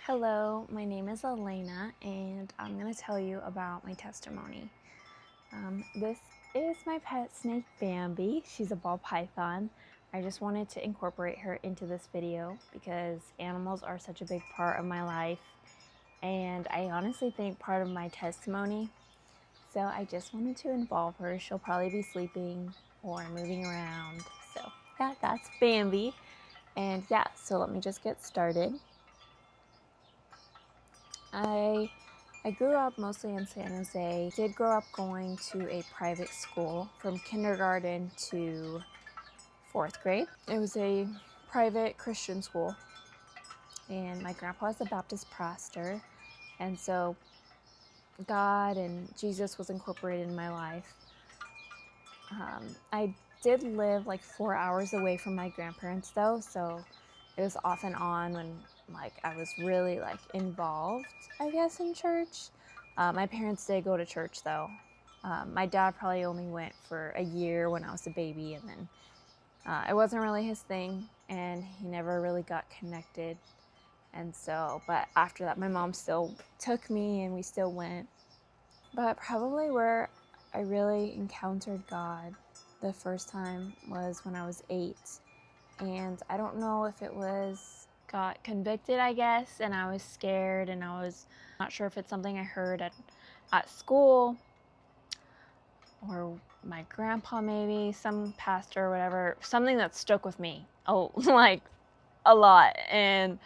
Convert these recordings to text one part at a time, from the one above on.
Hello, my name is Elena, and I'm going to tell you about my testimony. This is my pet snake, Bambi. She's a ball python. I just wanted to incorporate her into this video because animals are such a big part of my life, and I honestly think part of my testimony. So I just wanted to involve her. She'll probably be sleeping or moving around. So yeah, that's Bambi. And yeah, so let me just get started. I grew up mostly in San Jose. Did grow up going to a private school from kindergarten to 4th grade. It was a private Christian school, and my grandpa is a Baptist pastor, and so God and Jesus was incorporated in my life. I did live like 4 hours away from my grandparents though, so it was off and on when I was really involved, I guess, in church. My parents did go to church though. My dad probably only went for a year when I was a baby, and then it wasn't really his thing, and he never really got connected. And so, but after that, my mom still took me and we still went. But probably where I really encountered God the first time was when I was 8. And I don't know if it was got convicted, I guess, and I was scared, and I was not sure if it's something I heard at school or my grandpa, maybe some pastor or whatever, something that stuck with me a lot. And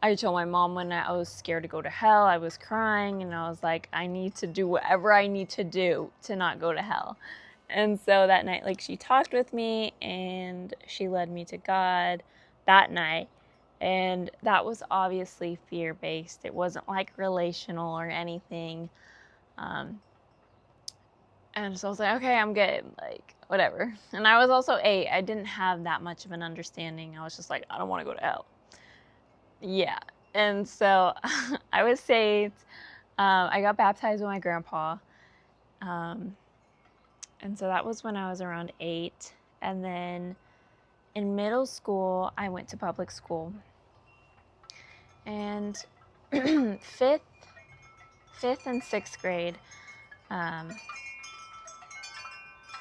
I told my mom when I was scared to go to hell. I was crying, and I was like, I need to do whatever I need to do to not go to hell. And so that night, she talked with me, and she led me to God that night. And that was obviously fear-based. It wasn't relational or anything. And so I was like, okay, I'm good, whatever. And I was also 8. I didn't have that much of an understanding. I was just like, I don't want to go to hell. Yeah. And so I was saved. I got baptized with my grandpa. And so that was when I was around 8. And then in middle school, I went to public school. And fifth and 6th grade, I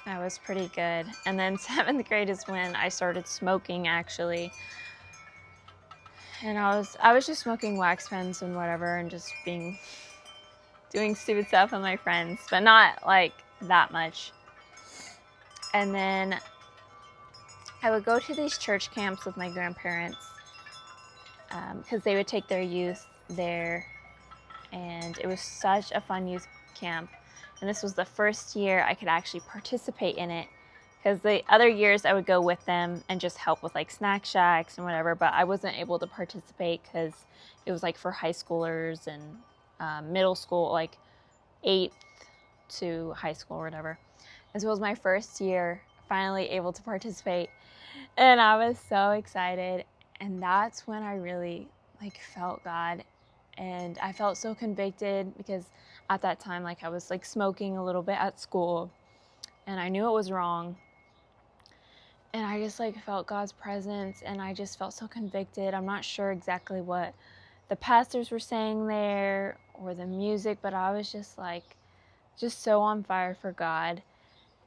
was pretty good. And then 7th grade is when I started smoking, actually. And I was just smoking wax pens and whatever, and just doing stupid stuff with my friends, but not that much. And then I would go to these church camps with my grandparents because they would take their youth there, and it was such a fun youth camp. And this was the first year I could actually participate in it, because the other years I would go with them and just help with snack shacks and whatever, but I wasn't able to participate because it was for high schoolers and middle school, 8th to high school or whatever. And so it was my first year finally able to participate, and I was so excited. And that's when I really felt God, and I felt so convicted because at that time I was smoking a little bit at school, and I knew it was wrong. And I just felt God's presence, and I just felt so convicted. I'm not sure exactly what the pastors were saying there or the music, but I was just so on fire for God.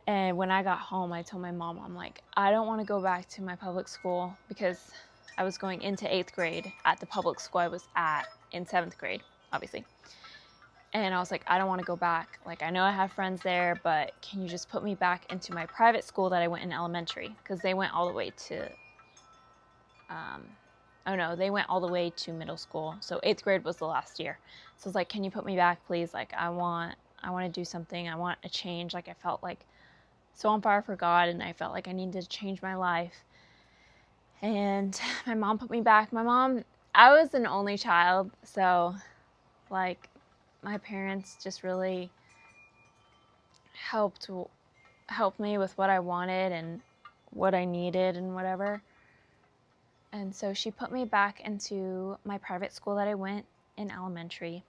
And when I got home, I told my mom, I'm like, I don't want to go back to my public school, because I was going into 8th grade at the public school I was at in 7th grade, obviously. And I was like, I don't want to go back. I know I have friends there, but can you just put me back into my private school that I went in elementary? Because they went all the way to, they went all the way to middle school. So 8th grade was the last year. So I was like, can you put me back, please? I want to do something. I want a change. I felt so on fire for God, and I felt I needed to change my life. And my mom put me back. I was an only child, so my parents just really helped me with what I wanted and what I needed and whatever. And so she put me back into my private school that I went in elementary.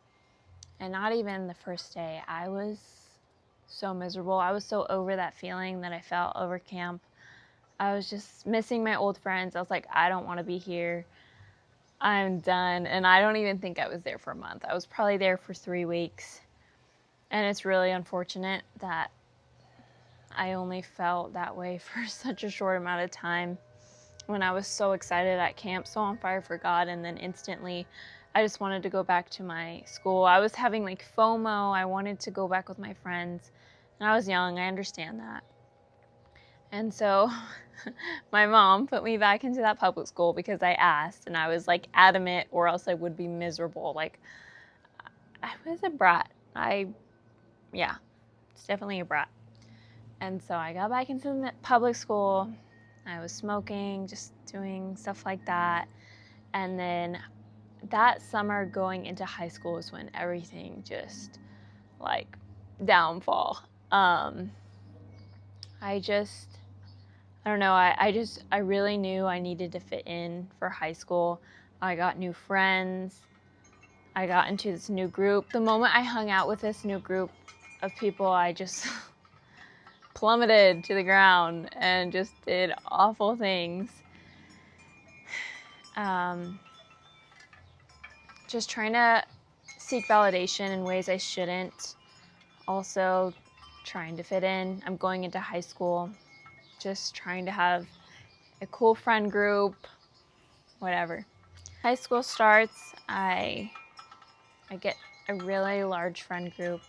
And not even the first day, I was so miserable. I was so over that feeling that I felt over camp. I was just missing my old friends. I was like, I don't want to be here. I'm done. And I don't even think I was there for a month. I was probably there for 3 weeks. And it's really unfortunate that I only felt that way for such a short amount of time, when I was so excited at camp, so on fire for God, and then instantly I just wanted to go back to my school. I was having like FOMO. I wanted to go back with my friends. And I was young, I understand that. And so my mom put me back into that public school because I asked, and I was like adamant, or else I would be miserable. Like, I was a brat. Yeah, it's definitely a brat. And so I got back into the public school. I was smoking, just doing stuff like that. And then that summer going into high school is when everything just like downfall. I don't know, I really knew I needed to fit in for high school. I got new friends. I got into this new group. The moment I hung out with this new group of people, I just plummeted to the ground and just did awful things. Just trying to seek validation in ways I shouldn't. Also trying to fit in. I'm going into high school, just trying to have a cool friend group, whatever. High school starts, I get a really large friend group,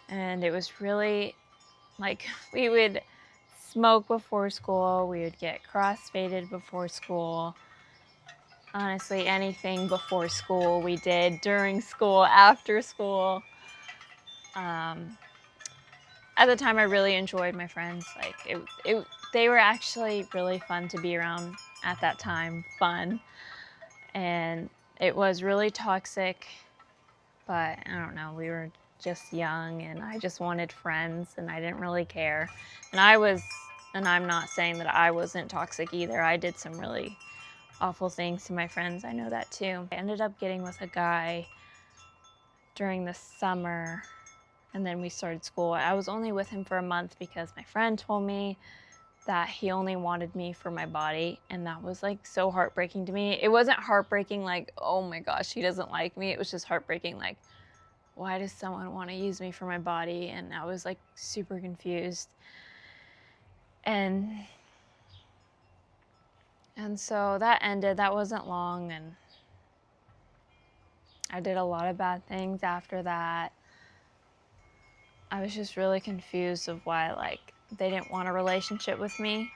and it was really like, we would smoke before school, we would get crossfaded before school. Honestly, anything before school we did, during school, after school. At the time, I really enjoyed my friends. Like, they were actually really fun to be around at that time. Fun. And it was really toxic, but I don't know, we were just young, and I just wanted friends, and I didn't really care. And I'm not saying that I wasn't toxic either. I did some really awful things to my friends. I know that too. I ended up getting with a guy during the summer, and then we started school. I was only with him for a month because my friend told me that he only wanted me for my body, and that was like so heartbreaking to me. It wasn't heartbreaking like, oh my gosh, he doesn't like me. It was just heartbreaking like, why does someone want to use me for my body? And I was like super confused. And so that ended. That wasn't long, and I did a lot of bad things after that. I was just really confused of why, like, they didn't want a relationship with me,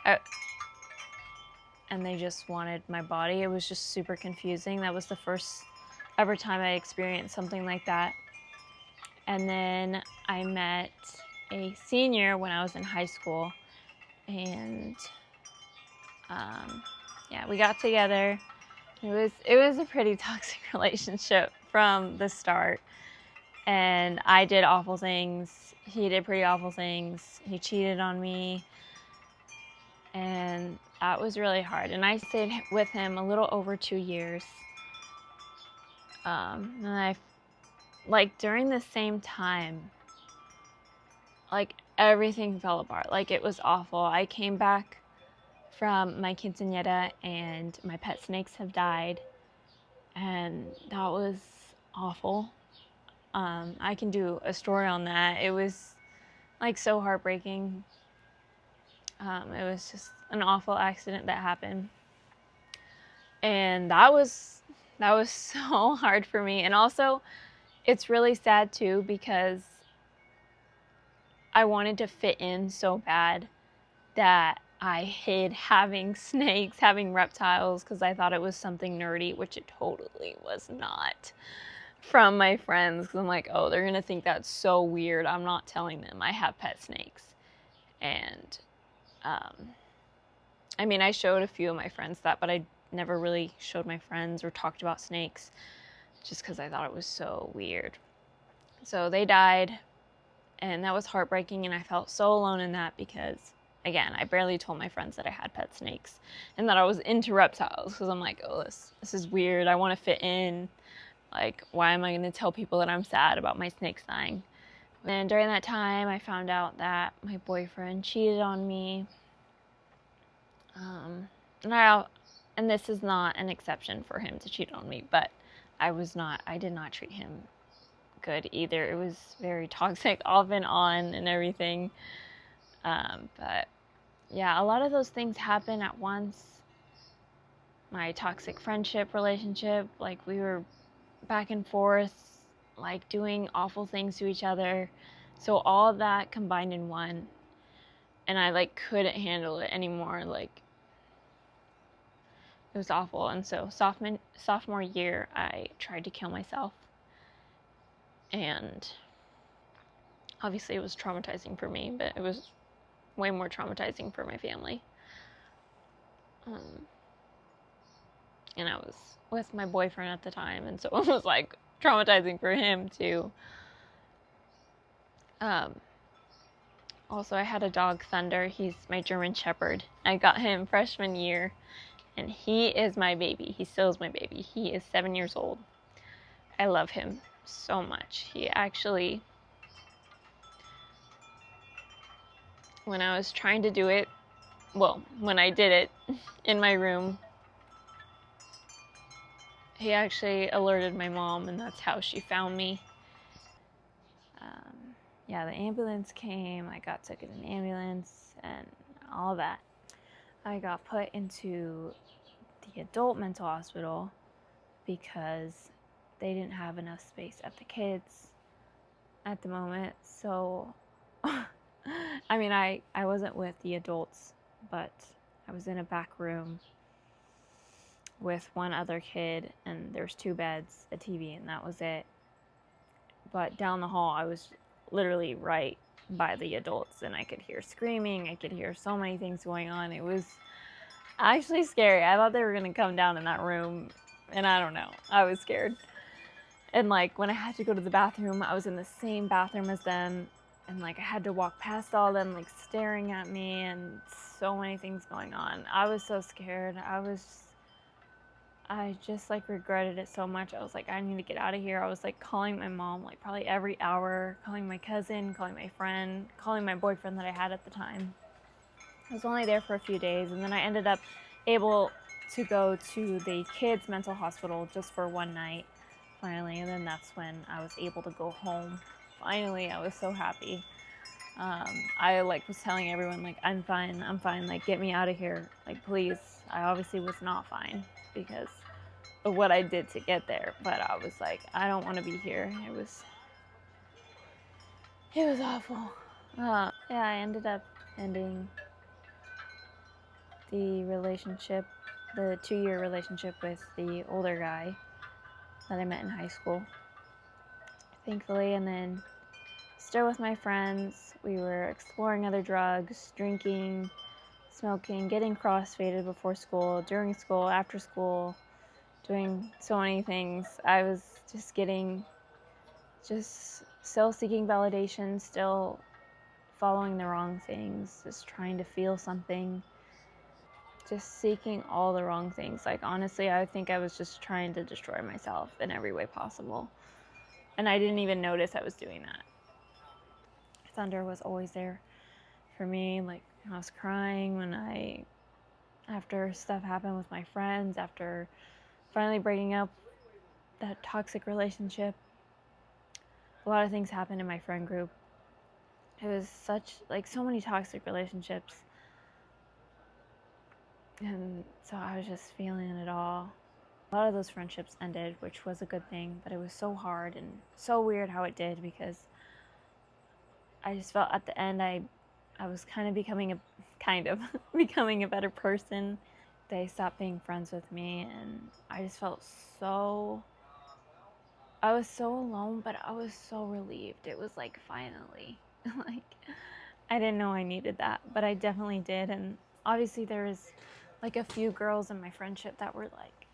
and they just wanted my body. It was just super confusing. That was the first ever time I experienced something like that. And then I met a senior when I was in high school, and yeah, we got together. It was a pretty toxic relationship from the start, and I did awful things. He did pretty awful things. He cheated on me, and that was really hard. And I stayed with him a little over 2 years. And I, like, during the same time, like, everything fell apart. Like, it was awful. I came back from my quinceañera, and my pet snakes have died, and that was awful. I can do a story on that. It was like so heartbreaking. It was just an awful accident that happened, and that was so hard for me. And also, it's really sad too, because I wanted to fit in so bad that I hid having snakes, having reptiles, because I thought it was something nerdy, which it totally was not, from my friends. Because I'm like, oh, they're going to think that's so weird. I'm not telling them I have pet snakes. And, I mean, I showed a few of my friends that, but I never really showed my friends or talked about snakes, just because I thought it was so weird. So they died, and that was heartbreaking, and I felt so alone in that because, again, I barely told my friends that I had pet snakes and that I was into reptiles, because I'm like, oh, this is weird. I want to fit in. Like, why am I going to tell people that I'm sad about my snakes dying? And during that time, I found out that my boyfriend cheated on me. And and this is not an exception for him to cheat on me, but I did not treat him good either. It was very toxic off and on and everything. But yeah, a lot of those things happen at once. My toxic friendship relationship, like we were back and forth, like doing awful things to each other. So all that combined in one, and I like couldn't handle it anymore. Like it was awful. And so sophomore year, I tried to kill myself. And obviously it was traumatizing for me, but it was way more traumatizing for my family. And I was with my boyfriend at the time, and so it was like traumatizing for him too. Also, I had a dog, Thunder. He's my German Shepherd. I got him freshman year, and he is my baby. He still is my baby. He is 7 years old. I love him so much. He actually, when I was trying to do it, well, when I did it in my room, he actually alerted my mom, and that's how she found me. Yeah, the ambulance came. I got took in an ambulance and all that. I got put into the adult mental hospital because they didn't have enough space at the kids at the moment. So, I mean, I wasn't with the adults, but I was in a back room with one other kid, and there's 2 beds, a TV, and that was it. But down the hall, I was literally right by the adults, and I could hear screaming. I could hear so many things going on. It was actually scary. I thought they were going to come down in that room, and I don't know. I was scared. And like when I had to go to the bathroom, I was in the same bathroom as them, and like I had to walk past all them like staring at me, and so many things going on. I was so scared. I just like regretted it so much. I was like, I need to get out of here. I was like calling my mom like probably every hour, calling my cousin, calling my friend, calling my boyfriend that I had at the time. I was only there for a few days, and then I ended up able to go to the kids' mental hospital just for one night, finally, and then that's when I was able to go home. Finally, I was so happy. I like was telling everyone like, I'm fine, like get me out of here, like please. I obviously was not fine because of what I did to get there, but I was like, I don't want to be here. It was awful. Yeah, I ended up ending the relationship, the 2-year relationship with the older guy that I met in high school, thankfully, and then still with my friends. We were exploring other drugs, drinking, smoking, getting crossfaded before school, during school, after school, doing so many things. I was just still seeking validation, still following the wrong things, just trying to feel something, just seeking all the wrong things. Like honestly, I think I was just trying to destroy myself in every way possible. And I didn't even notice I was doing that. Thunder was always there for me. Like I was crying after stuff happened with my friends, after finally breaking up that toxic relationship. A lot of things happened in my friend group. It was so many toxic relationships. And so I was just feeling it all. A lot of those friendships ended, which was a good thing, but it was so hard and so weird how it did, because I just felt at the end I was kind of becoming a better person. They stopped being friends with me, and I just felt I was so alone, but I was so relieved. It was like finally, like I didn't know I needed that, but I definitely did. And obviously there was like a few girls in my friendship that were like,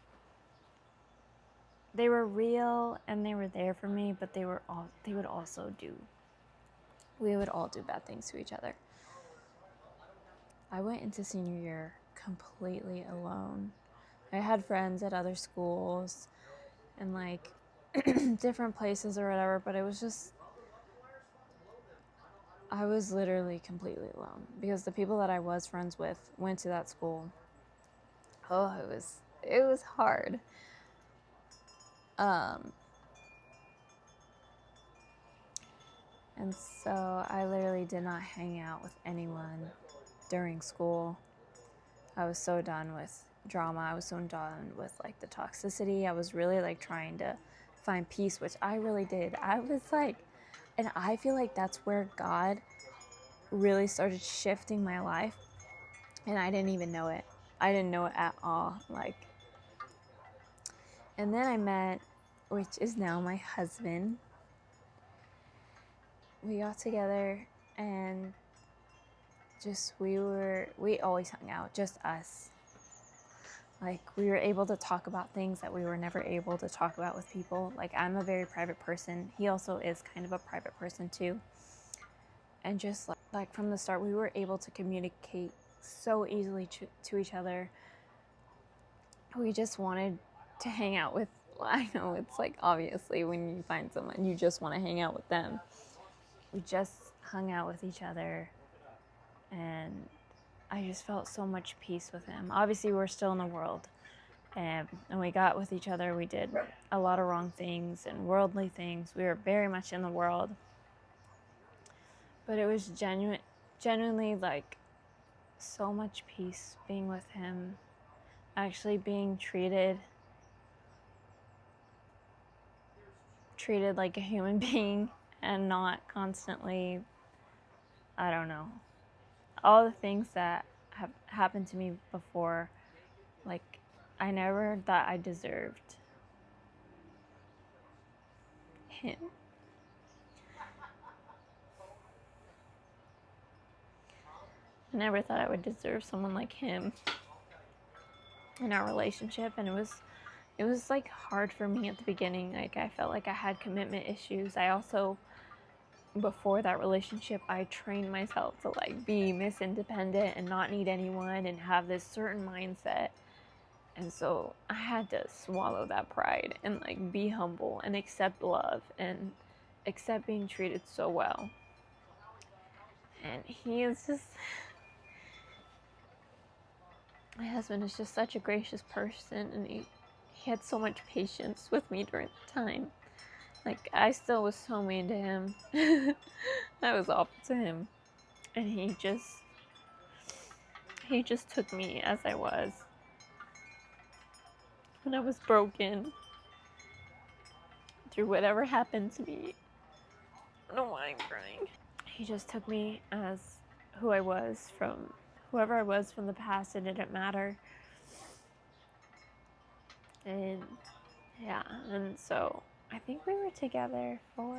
they were real and they were there for me, but we would all do bad things to each other. I went into senior year completely alone. I had friends at other schools and like different places or whatever, but it was just, I was literally completely alone because the people that I was friends with went to that school. Oh, it was hard. And so I literally did not hang out with anyone during school. I was so done with drama. I was so done with like the toxicity. I was really like trying to find peace, which I really did. I was like, and I feel like that's where God really started shifting my life, and I didn't even know it. I didn't know it at all. Like, and then I met, which is now my husband. We got together and we always hung out, just us. Like, we were able to talk about things that we were never able to talk about with people. Like, I'm a very private person. He also is kind of a private person too. And just like from the start, we were able to communicate so easily to each other. We just wanted to hang out with, I know it's like obviously when you find someone, you just want to hang out with them. We just hung out with each other, and I just felt so much peace with him. Obviously, we're still in the world, and we got with each other. We did a lot of wrong things and worldly things. We were very much in the world, but it was genuinely like so much peace being with him, actually being treated like a human being and not constantly, I don't know, all the things that have happened to me before. Like, I never thought I deserved him. I never thought I would deserve someone like him in our relationship, and it was like hard for me at the beginning. Like, I felt like I had commitment issues. I also, before that relationship, I trained myself to like be Miss Independent and not need anyone and have this certain mindset. And so I had to swallow that pride and like be humble and accept love and accept being treated so well. And he is just, my husband is just such a gracious person, and he had so much patience with me during the time. Like, I still was so mean to him. I was awful to him. And he just took me as I was. When I was broken, through whatever happened to me. I don't know why I'm crying. He just took me as who I was, from whoever I was from the past. It didn't matter. And yeah, and so I think we were together for,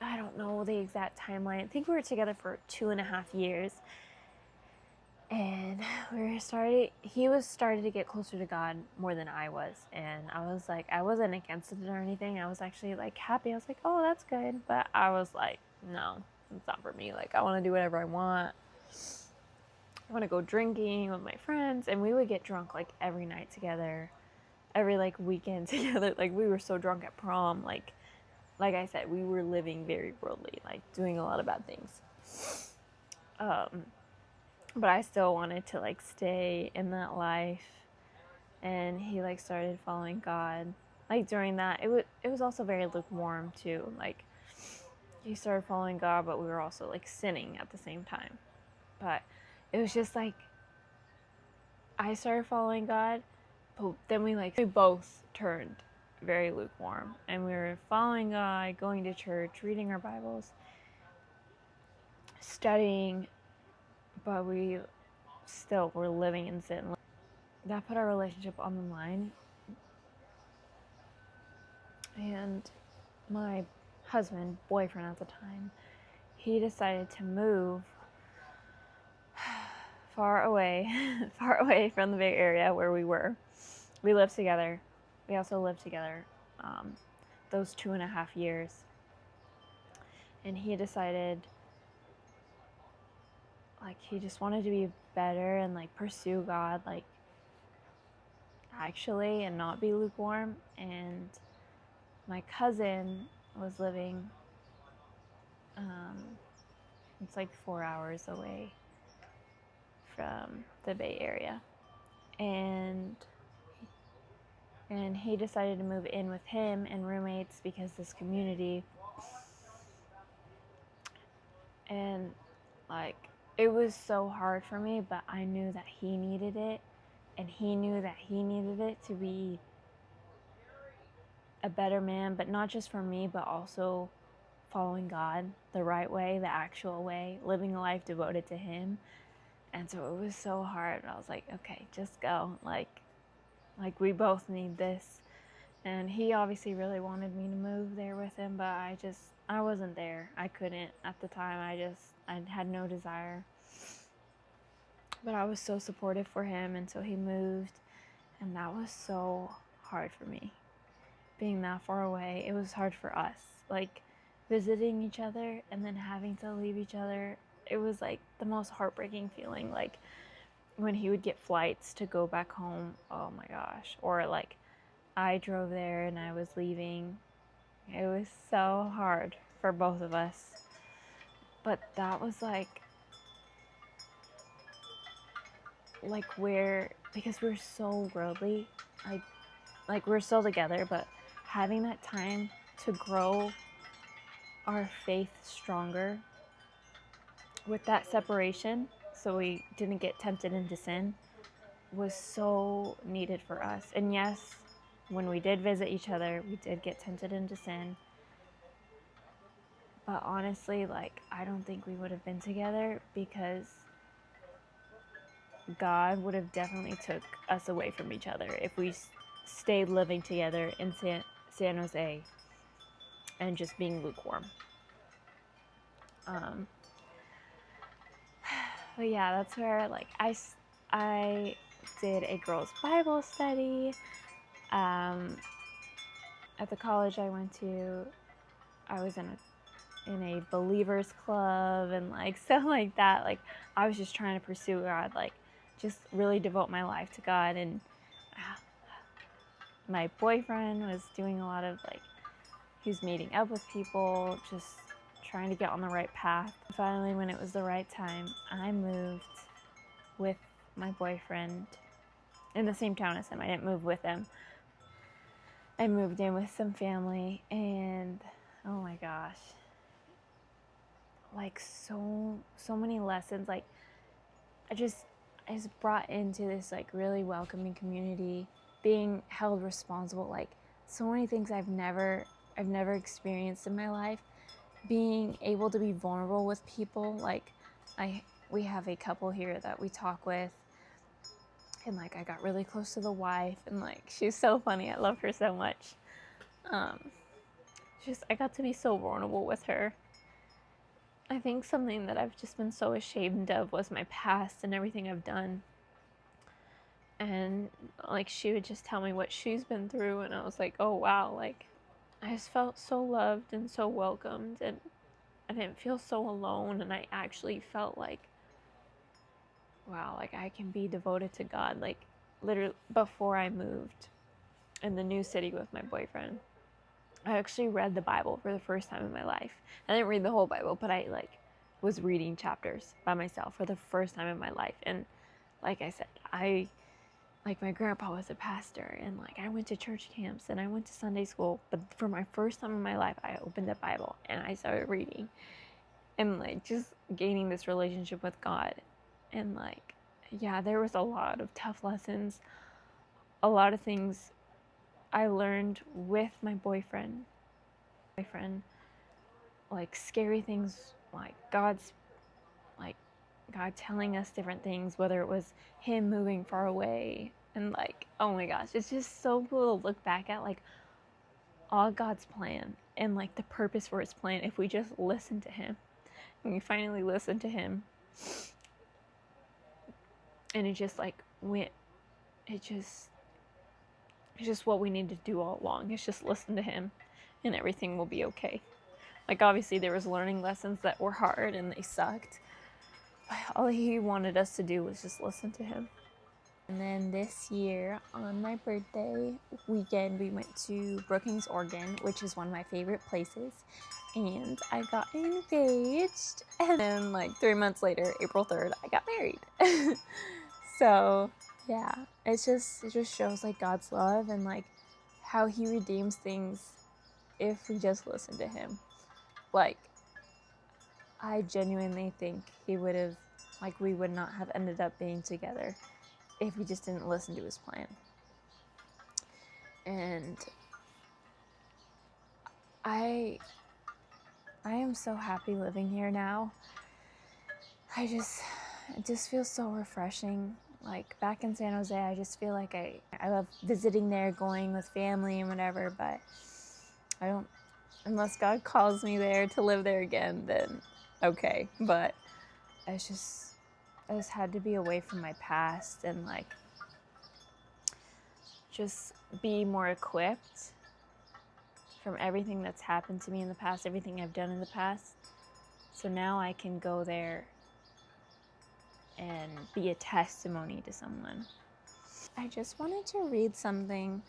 I don't know the exact timeline. I think we were together for 2.5 years. And he was starting to get closer to God more than I was. And I was like, I wasn't against it or anything. I was actually like happy. I was like, oh, that's good. But I was like, no, it's not for me. Like, I want to do whatever I want. I want to go drinking with my friends. And we would get drunk like every night together, every like weekend together. Like, we were so drunk at prom. Like I said, we were living very worldly, like doing a lot of bad things. But I still wanted to like stay in that life. And he like started following God. Like, during that, it was also very lukewarm too. Like, he started following God, but we were also like sinning at the same time. But it was just like, I started following God, but then we both turned very lukewarm, and we were following God, going to church, reading our Bibles, studying, but we still were living in sin. That put our relationship on the line. And my husband, boyfriend at the time, he decided to move far away from the Bay Area where we were. We lived together. We also lived together those 2.5 years. And he decided, like, he just wanted to be better and like pursue God, like, actually, and not be lukewarm. And my cousin was living, it's like 4 hours away. from the Bay Area, and he decided to move in with him and roommates because this community, and like it was so hard for me, but I knew that he needed it, and he knew that he needed it to be a better man, but not just for me, but also following God the right way, the actual way, living a life devoted to him. And so it was so hard. I was like, okay, just go. Like we both need this. And he obviously really wanted me to move there with him, but I wasn't there. I couldn't at the time. I had no desire. But I was so supportive for him, and so he moved, and that was so hard for me. Being that far away, it was hard for us. Like visiting each other and then having to leave each other, it was like the most heartbreaking feeling. Like when he would get flights to go back home, oh my gosh. Or like I drove there and I was leaving. It was so hard for both of us. But that was like where, because we're so worldly, like we're still together, but having that time to grow our faith stronger with that separation, so we didn't get tempted into sin, was so needed for us. And yes, when we did visit each other, we did get tempted into sin. But honestly, like, I don't think we would have been together, because God would have definitely took us away from each other if we stayed living together in San Jose and just being lukewarm. But yeah, that's where like I did a girls' Bible study. At the college I went to, I was in a believers club and like stuff like that. Like I was just trying to pursue God, like just really devote my life to God. And my boyfriend was doing a lot of like, he was meeting up with people, just trying to get on the right path. Finally, when it was the right time, I moved with my boyfriend in the same town as him. I didn't move with him. I moved in with some family, and oh my gosh, like so many lessons. Like I was brought into this like really welcoming community, being held responsible, like so many things I've never experienced in my life. Being able to be vulnerable with people, like we have a couple here that we talk with, and like I got really close to the wife, and like she's so funny. I love her so much. I got to be so vulnerable with her. I think something that I've just been so ashamed of was my past and everything I've done. And like she would just tell me what she's been through, and I was like, oh wow, like I just felt so loved and so welcomed, and I didn't feel so alone. And I actually felt like, wow, like I can be devoted to God. Like literally before I moved in the new city with my boyfriend, I actually read the Bible for the first time in my life. I didn't read the whole Bible, but I like was reading chapters by myself for the first time in my life. And like I said, my grandpa was a pastor, and like I went to church camps and I went to Sunday school, but for my first time in my life, I opened the Bible and I started reading and like just gaining this relationship with God. And like, yeah, there was a lot of tough lessons, a lot of things I learned with my boyfriend, like scary things, like God telling us different things, whether it was him moving far away, and like, oh my gosh, it's just so cool to look back at like all God's plan and like the purpose for his plan if we just listen to him. And we finally listened to him, and it just like went, it's just what we need to do all along. It's just listen to him and everything will be okay. Like obviously there was learning lessons that were hard and they sucked, but all he wanted us to do was just listen to him. And then this year on my birthday weekend, we went to Brookings, Oregon, which is one of my favorite places. and I got engaged. And then like 3 months later, April 3rd, I got married. So yeah, it just shows like God's love and like how he redeems things if we just listen to him. Like, I genuinely think he would have, like, we would not have ended up being together if we just didn't listen to his plan. And I am so happy living here now. It just feels so refreshing. Like, back in San Jose, I just feel like I love visiting there, going with family and whatever, but I don't, unless God calls me there to live there again, then okay. But I just had to be away from my past and like just be more equipped from everything that's happened to me in the past, everything I've done in the past. So now I can go there and be a testimony to someone. I just wanted to read something.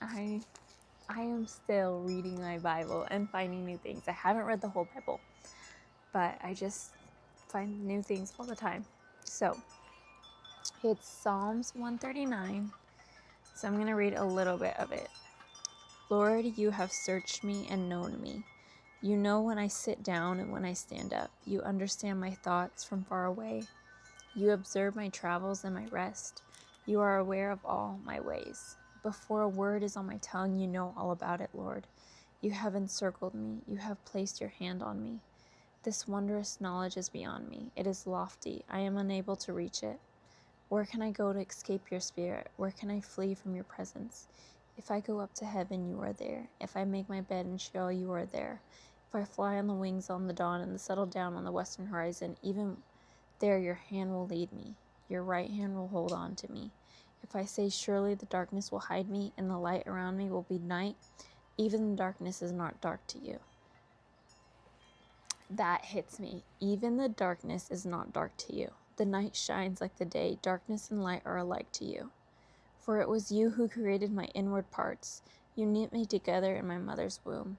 I am still reading my Bible and finding new things. I haven't read the whole Bible, but I just find new things all the time. So it's Psalms 139. So I'm going to read a little bit of it. Lord, you have searched me and known me. You know when I sit down and when I stand up. You understand my thoughts from far away. You observe my travels and my rest. You are aware of all my ways. Before a word is on my tongue, you know all about it, Lord. You have encircled me. You have placed your hand on me. This wondrous knowledge is beyond me. It is lofty. I am unable to reach it. Where can I go to escape your spirit? Where can I flee from your presence? If I go up to heaven, you are there. If I make my bed in Sheol, you are there. If I fly on the wings on the dawn and settle down on the western horizon, even there your hand will lead me. Your right hand will hold on to me. If I say, surely the darkness will hide me and the light around me will be night, even the darkness is not dark to you. That hits me. Even the darkness is not dark to you. The night shines like the day. Darkness and light are alike to you. For it was you who created my inward parts. You knit me together in my mother's womb.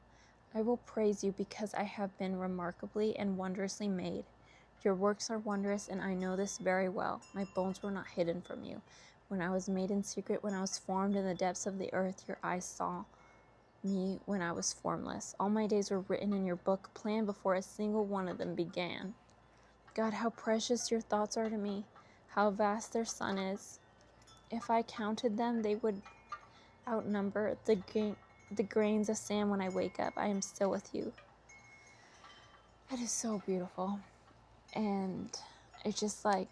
I will praise you because I have been remarkably and wondrously made. Your works are wondrous, and I know this very well. My bones were not hidden from you. When I was made in secret, when I was formed in the depths of the earth, your eyes saw me when I was formless. All my days were written in your book, planned before a single one of them began. God, how precious your thoughts are to me, how vast their sum is. If I counted them, they would outnumber the grains of sand. When I wake up, I am still with you. It is so beautiful. And it's just like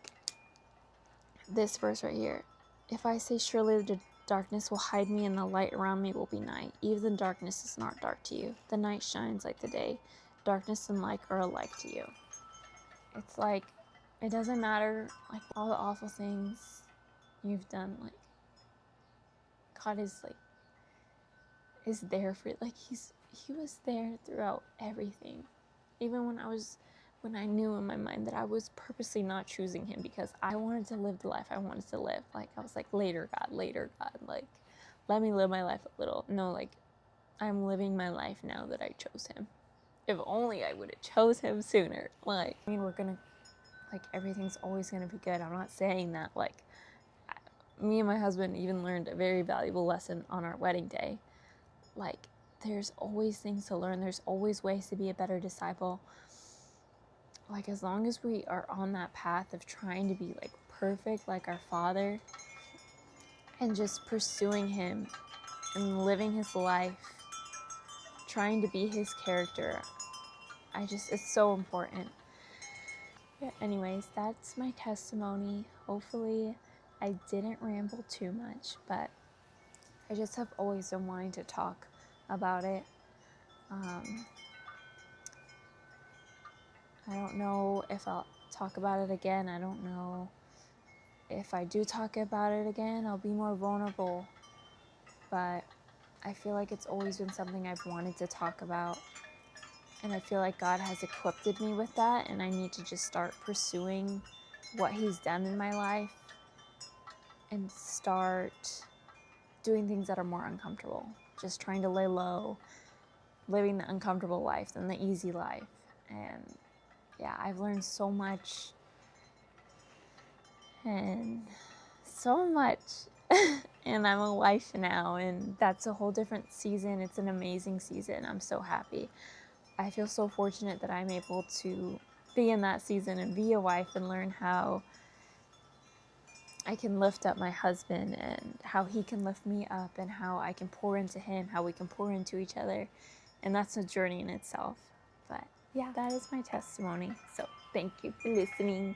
this verse right here. If I say, surely the darkness will hide me and the light around me will be night, even the darkness is not dark to you. The night shines like the day. Darkness and light are alike to you. It's like, it doesn't matter, like, all the awful things you've done, like, God is there for, like, he was there throughout everything. Even when I knew in my mind that I was purposely not choosing him because I wanted to live the life I wanted to live. Like, I was like, later, God, like, let me live my life a little. No, like, I'm living my life now that I chose him. If only I would have chose him sooner. Like, I mean, like, everything's always gonna be good. I'm not saying that. Like, me and my husband even learned a very valuable lesson on our wedding day. Like, there's always things to learn. There's always ways to be a better disciple. Like, as long as we are on that path of trying to be, like, perfect like our Father and just pursuing him and living his life, trying to be his character, it's so important. Yeah, anyways, that's my testimony. Hopefully I didn't ramble too much, but I just have always been wanting to talk about it. I don't know if I'll talk about it again. I don't know if I do talk about it again, I'll be more vulnerable. But I feel like it's always been something I've wanted to talk about. And I feel like God has equipped me with that, and I need to just start pursuing what he's done in my life and start doing things that are more uncomfortable. Just trying to lay low, living the uncomfortable life than the easy life. And yeah, I've learned so much. And so much. And I'm a wife now, and that's a whole different season. It's an amazing season. I'm so happy. I feel so fortunate that I'm able to be in that season and be a wife and learn how I can lift up my husband and how he can lift me up and how I can pour into him, how we can pour into each other. And that's a journey in itself. But yeah, that is my testimony. So thank you for listening.